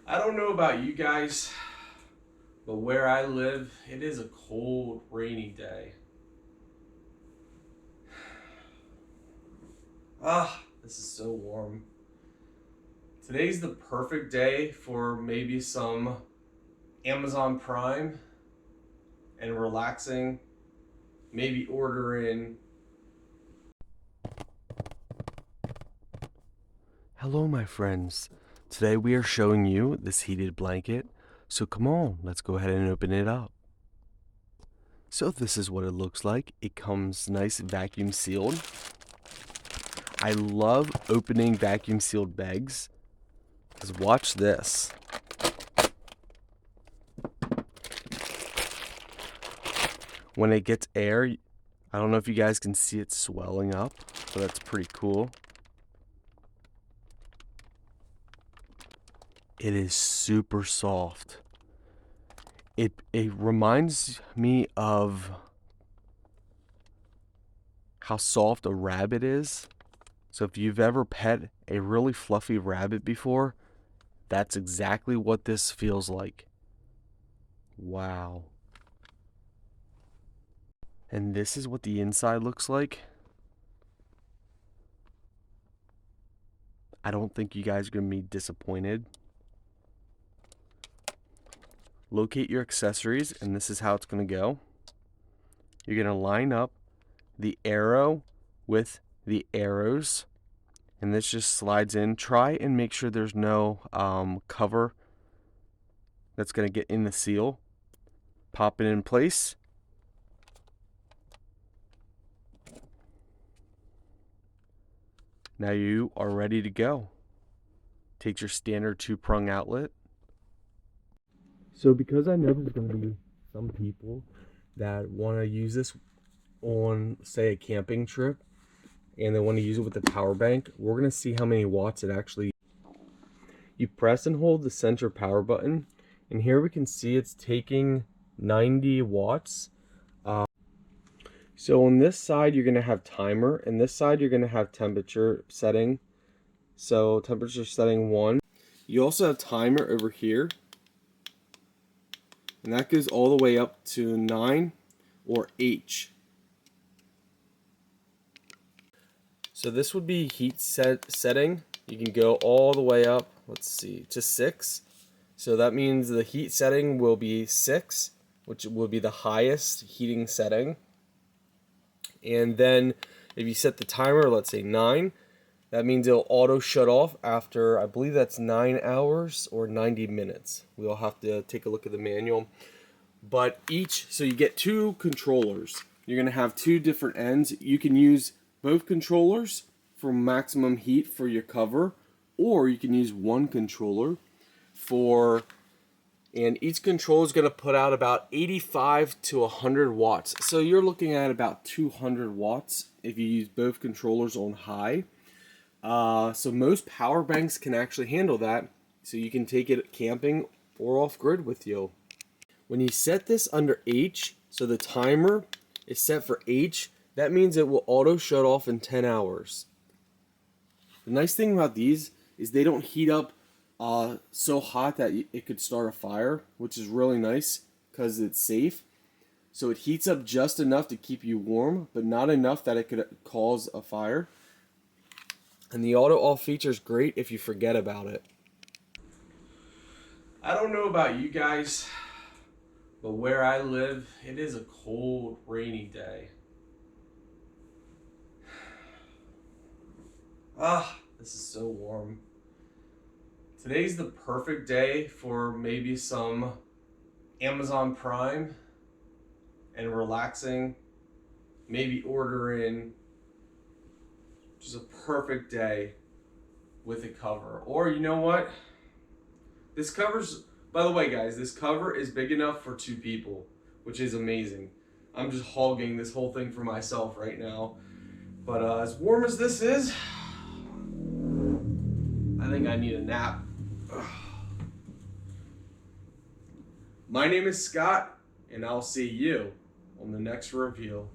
I don't know about you guys, but where I live, it is a cold, rainy day. This is so warm. Today's the perfect day for maybe some Amazon Prime and relaxing, maybe ordering. Hello, my friends. Today we are showing you this heated blanket. So come on, let's go ahead and open it up. So this is what it looks like. It comes nice vacuum sealed. I love opening vacuum sealed bags. Because watch this. When it gets air, I don't know if you guys can see it swelling up, but that's pretty cool. It is super soft. It reminds me of how soft a rabbit is. So if you've ever pet a really fluffy rabbit before, that's exactly what this feels like. Wow. And this is what the inside looks like. I don't think you guys are going to be disappointed. Locate your accessories, and this is how it's going to go. You're going to line up the arrow with the arrows, and this just slides in. Try and make sure there's no cover that's going to get in the seal. Pop it in place. Now you are ready to go. Take your standard 2-prong outlet. So because I know there's going to be some people that want to use this on, say, a camping trip, and they want to use it with the power bank, we're going to see how many watts it actually. You press and hold the center power button, and here we can see it's taking 90 watts. So on this side you're going to have timer, and this side you're going to have temperature setting. So temperature setting 1. You also have timer over here, and that goes all the way up to 9 or H. So this would be heat setting. You can go all the way up, let's see, to 6. So that means the heat setting will be 6, which will be the highest heating setting. And then if you set the timer, let's say 9, that means it'll auto shut off after, I believe that's 9 hours or 90 minutes. We'll have to take a look at the manual. But so you get 2 controllers. You're going to have 2 different ends. You can use both controllers for maximum heat for your cover, or you can use one controller and each controller is going to put out about 85 to 100 watts. So you're looking at about 200 watts if you use both controllers on high. So most power banks can actually handle that. So you can take it camping or off grid with you. When you set this under H, so the timer is set for H, that means it will auto shut off in 10 hours. The nice thing about these is they don't heat up so hot that it could start a fire, which is really nice because it's safe. So it heats up just enough to keep you warm, but not enough that it could cause a fire. And the auto off feature is great if you forget about it. I don't know about you guys, but where I live, it is a cold, rainy day. This is so warm. Today's the perfect day for maybe some Amazon Prime and relaxing, maybe ordering. Just a perfect day with a cover. Or you know what? This cover's, by the way guys, this cover is big enough for 2 people, which is amazing. I'm just hogging this whole thing for myself right now. But as warm as this is, I think I need a nap. My name is Scott, and I'll see you on the next review.